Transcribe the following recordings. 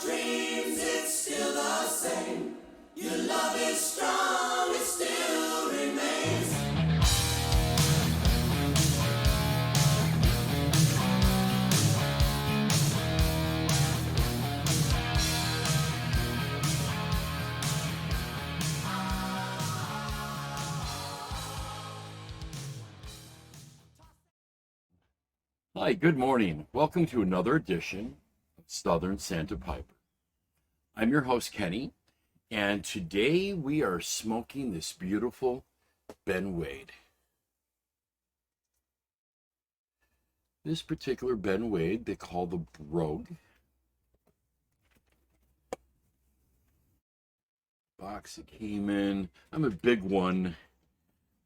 dreams, it's still the same. Your love is strong, it still remains. Hi, good morning. Welcome to another edition of Southern Santa Piper. I'm your host, Kenny, and today we are smoking this beautiful Ben Wade. This particular Ben Wade they call the Brogue. Box it came in. I'm a big one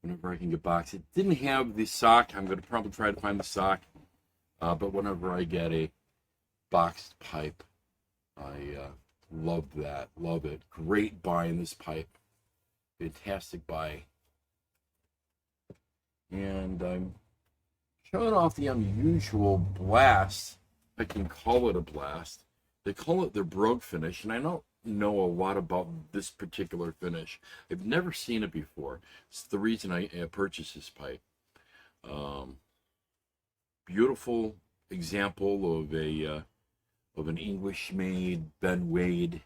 whenever I can get boxed. It didn't have the sock. I'm going to probably try to find the sock. But whenever I get a boxed pipe, I love that. Love it. Great buy in this pipe. Fantastic buy. And I'm showing off the unusual blast. I can call it a blast. They call it their Brogue finish, and I don't know a lot about this particular finish. I've never seen it before. It's the reason I purchased this pipe. Beautiful example of an English-made Ben Wade,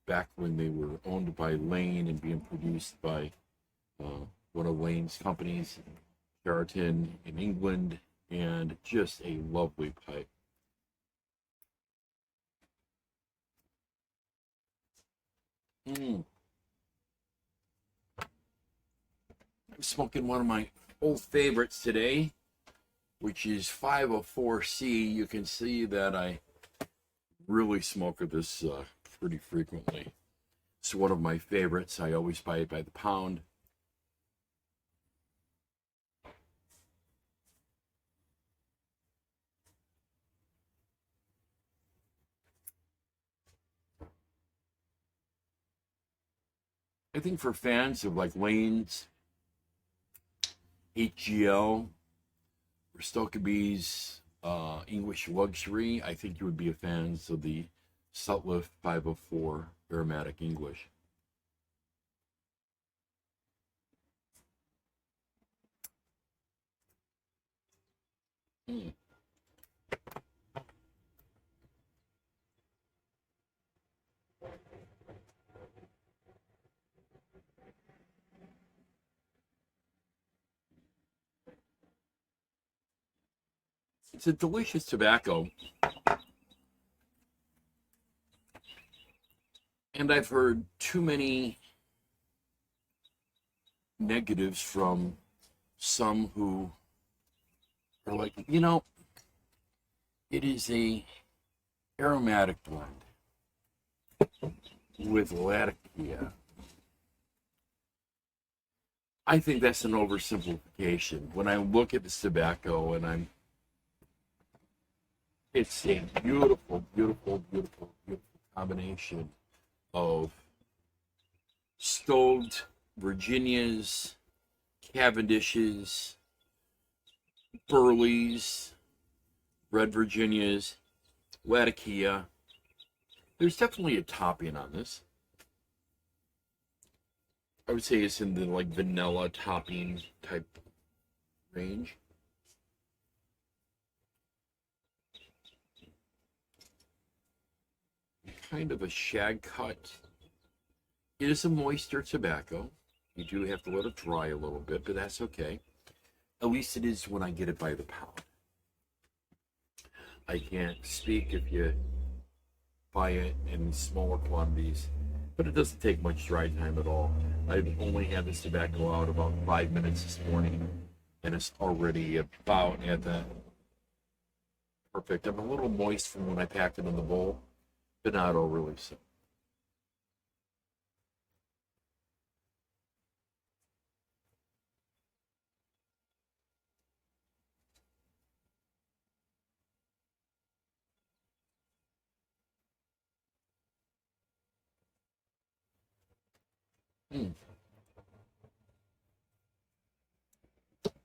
back when they were owned by Lane and being produced by one of Lane's companies, Sheraton in England, and just a lovely pipe. I'm smoking one of my old favorites today, which is 504C. You can see that I really smoke this pretty frequently. It's one of my favorites. I always buy it by the pound. I think for fans of like Lane's, HGL, or Stokeby's English Luxury, I think you would be a fan of the Sutliff 504 Aromatic English. It's a delicious tobacco. And I've heard too many negatives from some who are like, it is a aromatic blend with Latakia. I think that's an oversimplification. When I look at this tobacco and it's a beautiful, beautiful, beautiful, beautiful combination of stoved Virginias, Cavendishes, Burleys, Red Virginias, Latakia. There's definitely a topping on this. I would say it's in the like vanilla topping type range. Kind of a shag cut. It is a moister tobacco. You do have to let it dry a little bit, but that's okay. At least it is when I get it by the pound. I can't speak if you buy it in smaller quantities, but it doesn't take much dry time at all. I've only had this tobacco out about 5 minutes this morning, and it's already about at the perfect. I'm a little moist from when I packed it in the bowl, but not overly so.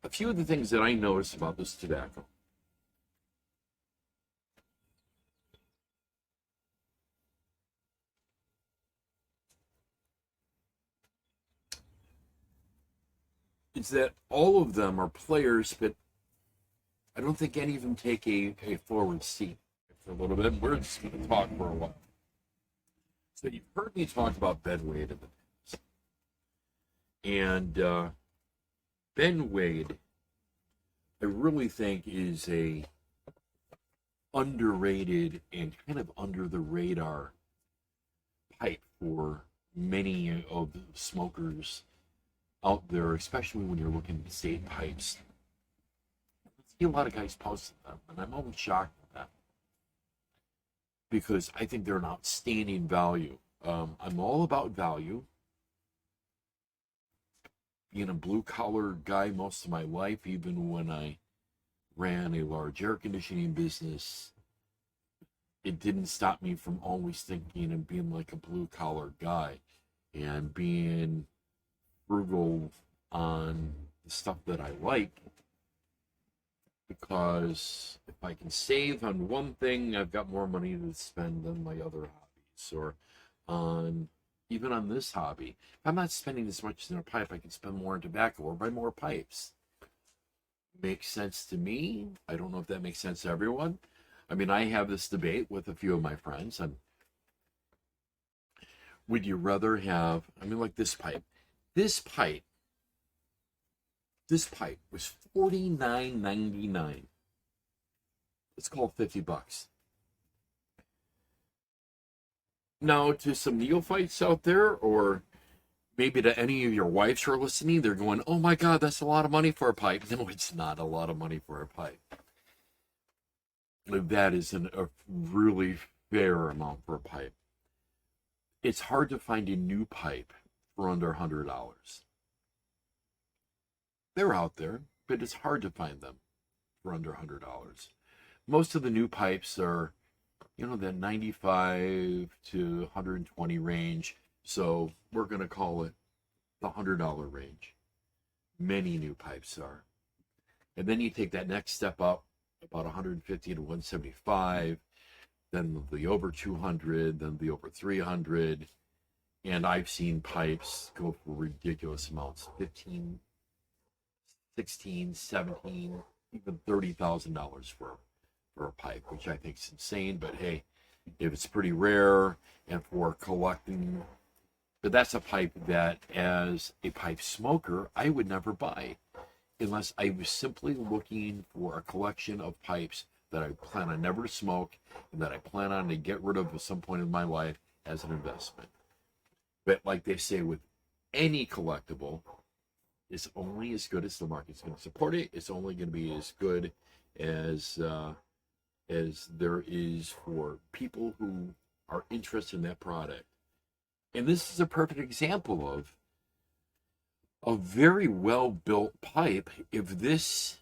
A few of the things that I noticed about this tobacco. is that all of them are players, but I don't think any of them take a forward seat for a little bit. We're just going to talk for a while. So you've heard me talk about Ben Wade in the past. And Ben Wade, I really think, is a underrated and kind of under the radar pipe for many of the smokers out there, especially when you're looking at state pipes. I see a lot of guys posting them, and I'm always shocked at that because I think they're an outstanding value. I'm all about value. Being a blue collar guy most of my life, even when I ran a large air conditioning business, it didn't stop me from always thinking and being like a blue collar guy and being frugal on the stuff that I like, because if I can save on one thing, I've got more money to spend on my other hobbies, or on even on this hobby. If I'm not spending as much in a pipe, I can spend more on tobacco or buy more pipes. Makes sense to me. I don't know if that makes sense to everyone. I mean, I have this debate with a few of my friends, and would you rather have, I mean, like this pipe. This pipe was $49.99. Let's call it $50. Now, to some neophytes out there, or maybe to any of your wives who are listening, they're going, oh my God, that's a lot of money for a pipe. No, it's not a lot of money for a pipe. That is a really fair amount for a pipe. It's hard to find a new pipe for under $100. They're out there, but it's hard to find them for under $100. Most of the new pipes are, that 95 to 120 range. So we're going to call it the $100 range. Many new pipes are. And then you take that next step up, about 150 to 175, then the over 200, then the over 300. And I've seen pipes go for ridiculous amounts, 15, 16, 17, even $30,000 for a pipe, which I think is insane. But hey, if it's pretty rare and for collecting, but that's a pipe that as a pipe smoker, I would never buy unless I was simply looking for a collection of pipes that I plan on never to smoke and that I plan on to get rid of at some point in my life as an investment. But like they say with any collectible, it's only as good as the market's going to support it. It's only going to be as good as there is for people who are interested in that product. And this is a perfect example of a very well-built pipe. If this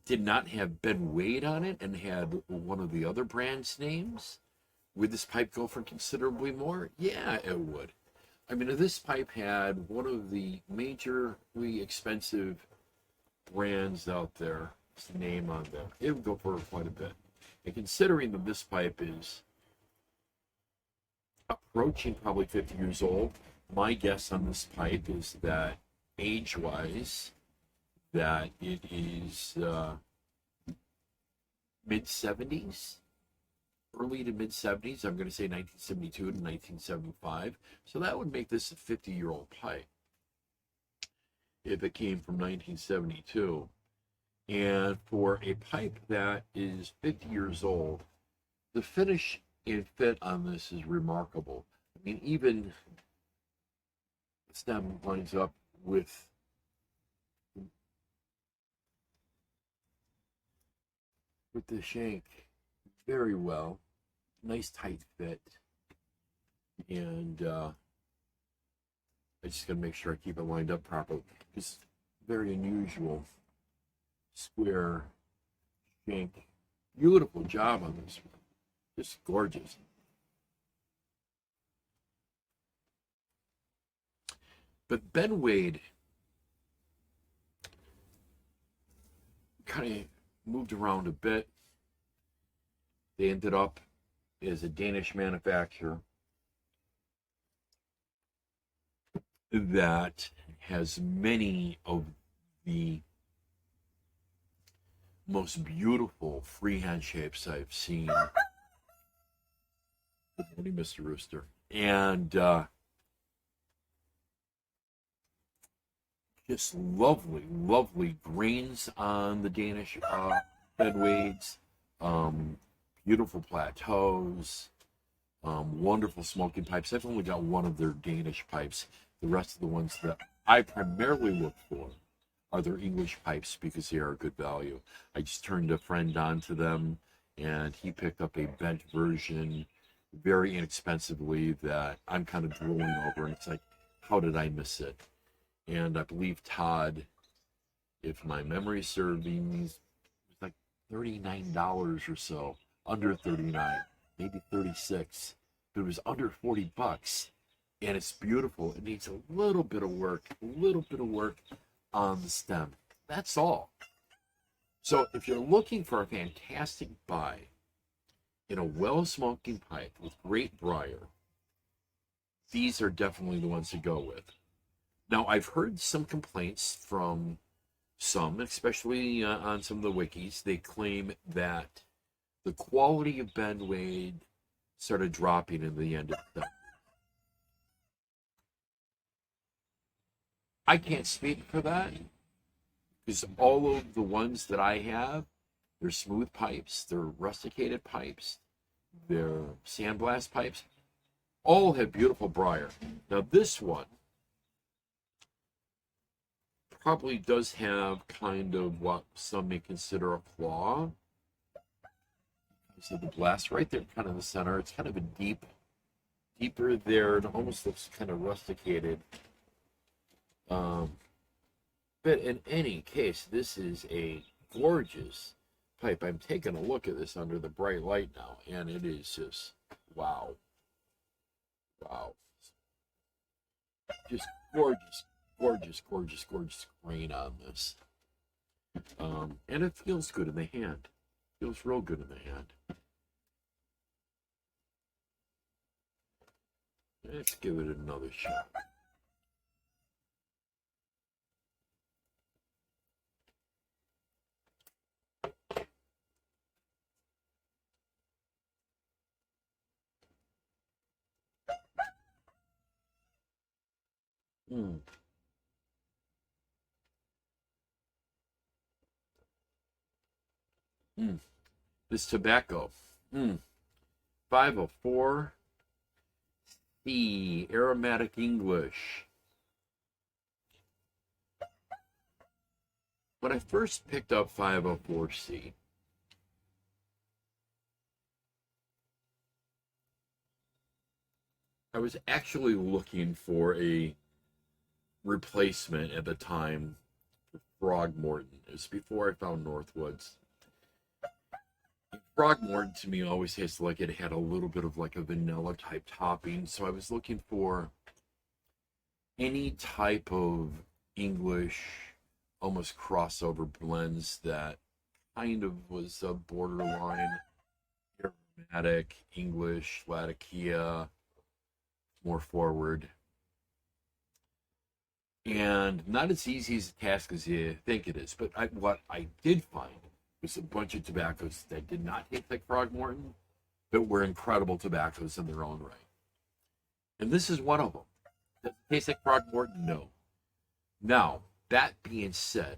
did not have Ben Wade on it and had one of the other brand's names, would this pipe go for considerably more? Yeah, it would. I mean, if this pipe had one of the majorly expensive brands out there, name on them, it would go for quite a bit. And considering that this pipe is approaching probably 50 years old, my guess on this pipe is that age-wise, that it is mid-70s, early to mid-70s. I'm going to say 1972 to 1975. So that would make this a 50-year-old pipe if it came from 1972. And for a pipe that is 50 years old, the finish and fit on this is remarkable. I mean, even the stem lines up with the shank very well. Nice tight fit. And I just got to make sure I keep it lined up properly. It's very unusual. Square shank. Beautiful job on this one. Just gorgeous. But Ben Wade kind of moved around a bit. They ended up as a Danish manufacturer that has many of the most beautiful freehand shapes I've seen. Good morning, Mr. Rooster. And just lovely, lovely grains on the Danish bedwaids. Beautiful plateaus. Wonderful smoking pipes. I've only got one of their Danish pipes. The rest of the ones that I primarily look for are their English pipes because they are a good value. I just turned a friend on to them, and he picked up a bent version very inexpensively that I'm kind of drooling over, and it's like, how did I miss it? And I believe Todd, if my memory serves me, was like $39 or so, under 39, maybe 36, but it was under 40 bucks, and it's beautiful. It needs a little bit of work on the stem. That's all. So if you're looking for a fantastic buy in a well-smoking pipe with great briar, these are definitely the ones to go with. Now, I've heard some complaints from some, especially on some of the wikis. They claim that the quality of bendwade started dropping in the end of the day. I can't speak for that because all of the ones that I have, they're smooth pipes, they're rusticated pipes, they're sandblast pipes, all have beautiful briar. Now this one probably does have kind of what some may consider a flaw. So the blast right there, kind of in the center, it's kind of a deeper there, and almost looks kind of rusticated. But in any case, this is a gorgeous pipe. I'm taking a look at this under the bright light now, and it is just wow. Just gorgeous grain on this. And it feels good in the hand. Feels real good in the hand. Let's give it another shot. This tobacco. 504 C, Aromatic English. When I first picked up 504C, I was actually looking for a replacement at the time for Throgmorton. It was before I found Northwoods. Throgmorton to me always tasted like it had a little bit of like a vanilla type topping, so I was looking for any type of English, almost crossover blends that kind of was a borderline aromatic, English, Latakia, more forward. And not as easy as a task as you think it is, but what I did find was a bunch of tobaccos that did not taste like Throgmorton, but were incredible tobaccos in their own right. And this is one of them. Does it taste like Throgmorton? No. Now, that being said,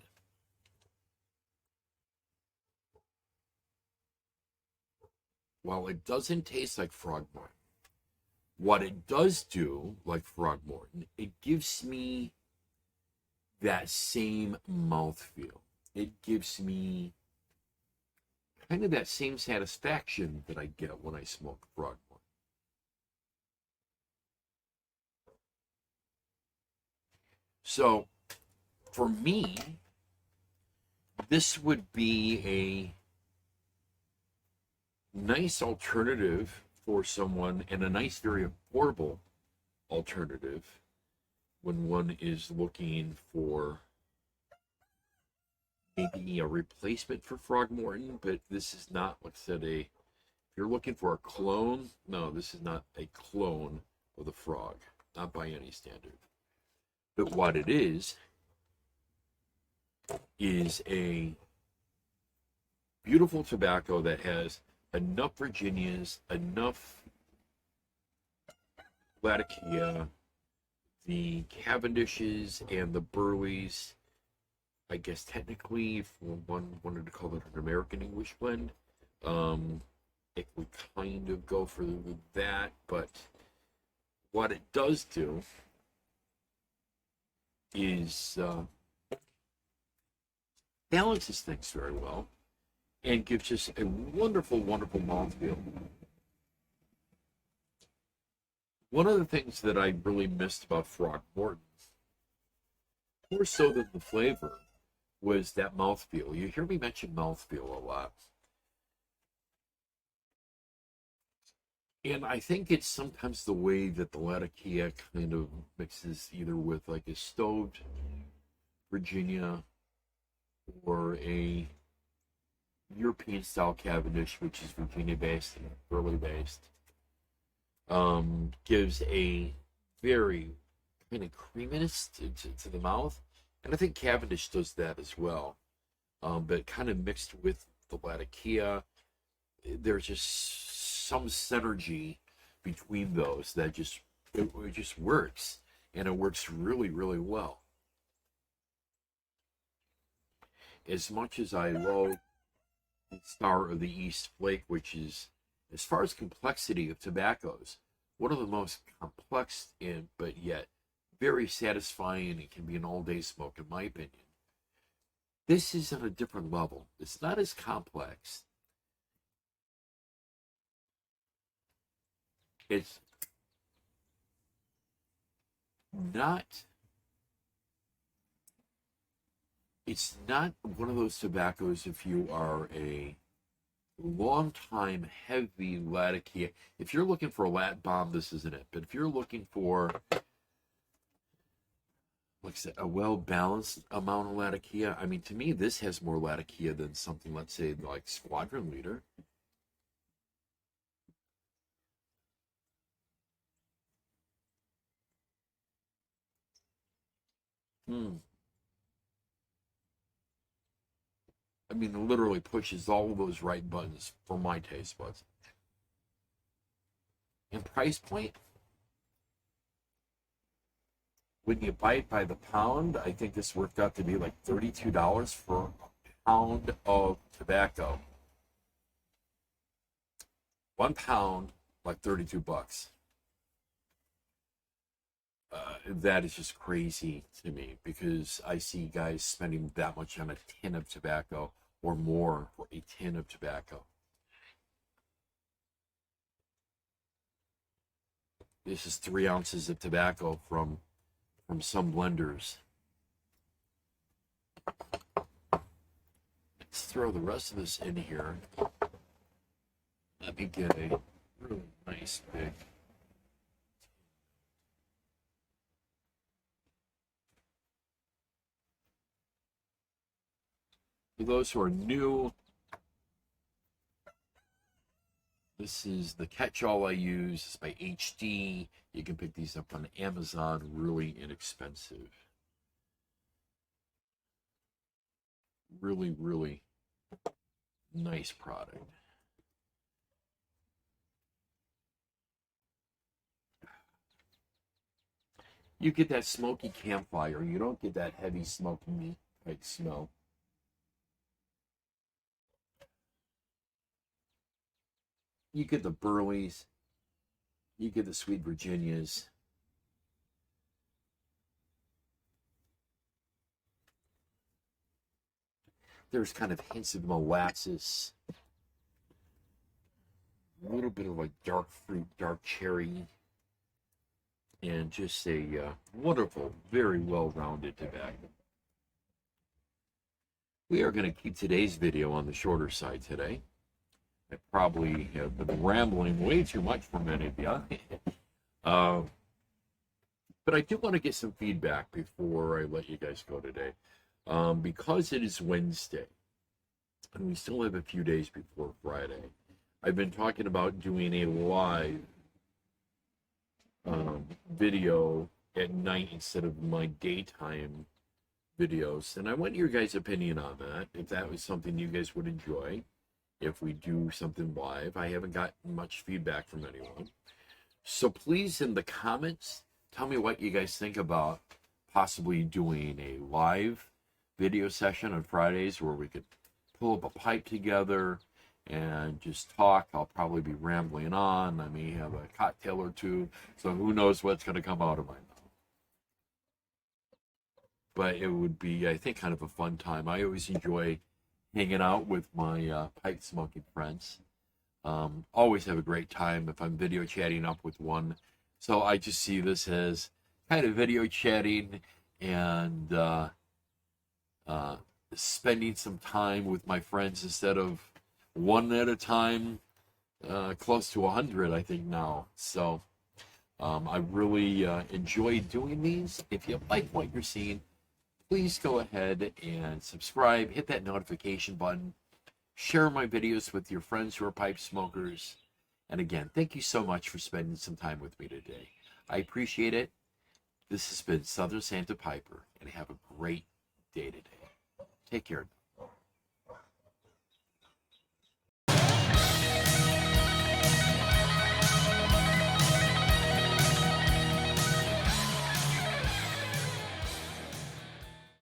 while it doesn't taste like Throgmorton, what it does do, like Throgmorton, it gives me that same mouthfeel. It gives me kind of that same satisfaction that I get when I smoke Brogue. So, for me, this would be a nice alternative for someone, and a nice, very affordable alternative when one is looking for maybe a replacement for Throgmorton, but this is not, like I said, if you're looking for a clone, no, this is not a clone of the Frog, not by any standard. But what it is a beautiful tobacco that has enough Virginias, enough Latakia, the Cavendishes and the Burleys. I guess technically, if one wanted to call it an American English blend, it would kind of go for that. But what it does do is balances things very well and gives us a wonderful, wonderful mouthfeel. One of the things that I really missed about Throckmorton, more so than the flavor, was that mouthfeel. You hear me mention mouthfeel a lot. And I think it's sometimes the way that the Latakia kind of mixes either with like a stoved Virginia or a European style Cavendish, which is Virginia based and Burley based. Gives a very kind of creaminess to the mouth. And I think Cavendish does that as well. But kind of mixed with the Latakia, there's just some synergy between those that it just works. And it works really, really well. As much as I love Star of the East Flake, which is, as far as complexity of tobaccos, one of the most complex but yet very satisfying, and can be an all-day smoke in my opinion. This is on a different level. It's not as complex. It's not one of those tobaccos if you are a long time heavy Latakia. If you're looking for a lat bomb, this isn't it. But if you're looking for, like I said, a well-balanced amount of Latakia, I mean, to me, this has more Latakia than something, let's say, like Squadron Leader. I mean, it literally pushes all of those right buttons for my taste buds. And price point, when you buy it by the pound, I think this worked out to be like $32 for a pound of tobacco. 1 pound, like 32 bucks. That is just crazy to me because I see guys spending that much on a tin of tobacco or more for a tin of tobacco. This is 3 ounces of tobacco from some blenders. Let's throw the rest of this in here. Let me get a really nice big. For those who are new, this is the catch-all I use. It's by HD. You can pick these up on Amazon, really inexpensive. Really, really nice product. You get that smoky campfire. You don't get that heavy smoky meat type smell. You get the Burleys. You get the Sweet Virginias. There's kind of hints of molasses. A little bit of like dark fruit, dark cherry. And just a wonderful, very well-rounded tobacco. We are going to keep today's video on the shorter side today. I probably have been rambling way too much for many of you. But I do want to get some feedback before I let you guys go today. Because it is Wednesday, and we still have a few days before Friday, I've been talking about doing a live video at night instead of my daytime videos. And I want your guys' opinion on that, if that was something you guys would enjoy, if we do something live. I haven't gotten much feedback from anyone. So please, in the comments, tell me what you guys think about possibly doing a live video session on Fridays where we could pull up a pipe together and just talk. I'll probably be rambling on. I may have a cocktail or two, so who knows what's going to come out of my mouth. But it would be, I think, kind of a fun time. I always enjoy hanging out with my pipe smoking friends. Always have a great time if I'm video chatting up with one. So I just see this as kind of video chatting and spending some time with my friends instead of one at a time, close to 100, I think now. So I really enjoy doing these. If you like what you're seeing, please go ahead and subscribe, hit that notification button, share my videos with your friends who are pipe smokers. And again, thank you so much for spending some time with me today. I appreciate it. This has been Southern Santa Piper, and have a great day today. Take care.